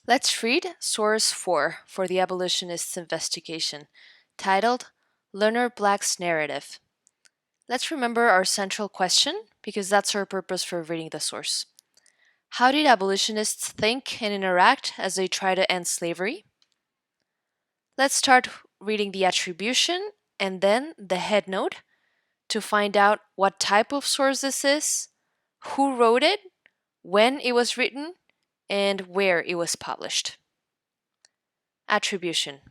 Let's read source 4 for the Abolitionists' investigation, titled Leonard Black's Narrative. Let's remember our central question because that's our purpose for reading the source. How did abolitionists think and interact as they try to end slavery? Let's start reading the attribution and then the headnote to find out what type of source this is, who wrote it, when it was written, and where it was published. Attribution.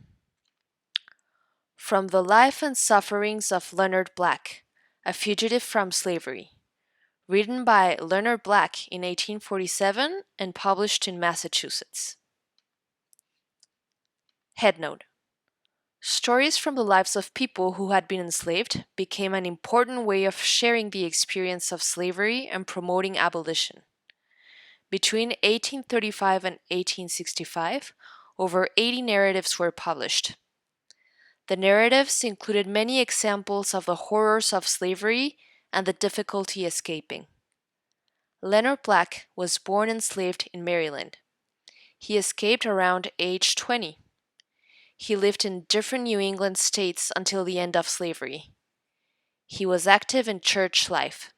From the Life and Sufferings of Leonard Black, a Fugitive from Slavery, written by Leonard Black in 1847 and published in Massachusetts. Headnote. Stories from the lives of people who had been enslaved became an important way of sharing the experience of slavery and promoting abolition. Between 1835 and 1865, over 80 narratives were published. The narratives included many examples of the horrors of slavery and the difficulty escaping. Leonard Black was born enslaved in Maryland. He escaped around age 20. He lived in different New England states until the end of slavery. He was active in church life.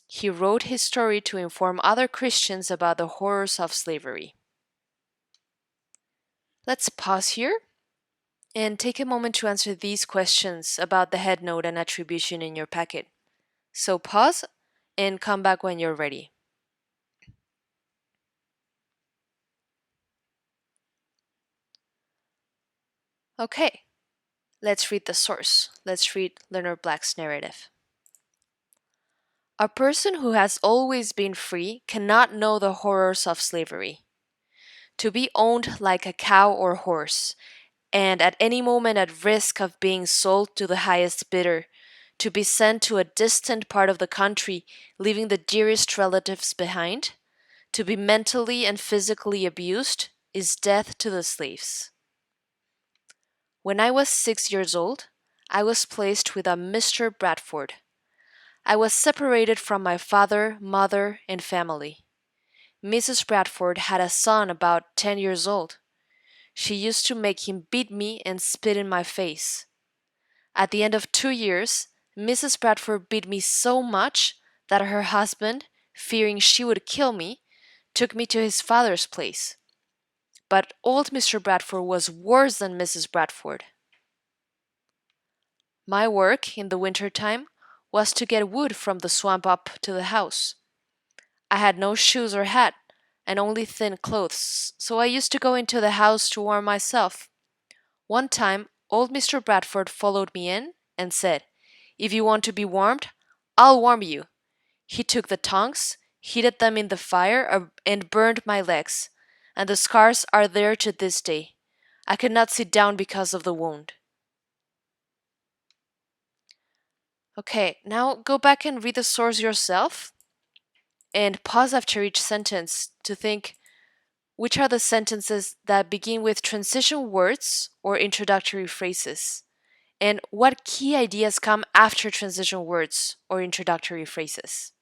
He wrote his story to inform other Christians about the horrors of slavery. Let's pause here and take a moment to answer these questions about the headnote and attribution in your packet. So pause and come back when you're ready. Okay, let's read the source. Let's read Leonard Black's narrative. A person who has always been free cannot know the horrors of slavery. To be owned like a cow or horse, and at any moment at risk of being sold to the highest bidder, to be sent to a distant part of the country, leaving the dearest relatives behind, to be mentally and physically abused, is death to the slaves. When I was 6 years old, I was placed with a Mr. Bradford. I was separated from my father, mother, and family. Mrs. Bradford had a son about 10 years old. She used to make him beat me and spit in my face. At the end of 2 years, Mrs. Bradford beat me so much that her husband, fearing she would kill me, took me to his father's place. But old Mr. Bradford was worse than Mrs. Bradford. My work in the winter time was to get wood from the swamp up to the house. I had no shoes or hat, and only thin clothes, so I used to go into the house to warm myself. One time, old Mr. Bradford followed me in and said, "If you want to be warmed, I'll warm you." He took the tongs, heated them in the fire, and burned my legs, and the scars are there to this day. I could not sit down because of the wound. Okay, now go back and read the source yourself and pause after each sentence to think which are the sentences that begin with transition words or introductory phrases, and what key ideas come after transition words or introductory phrases.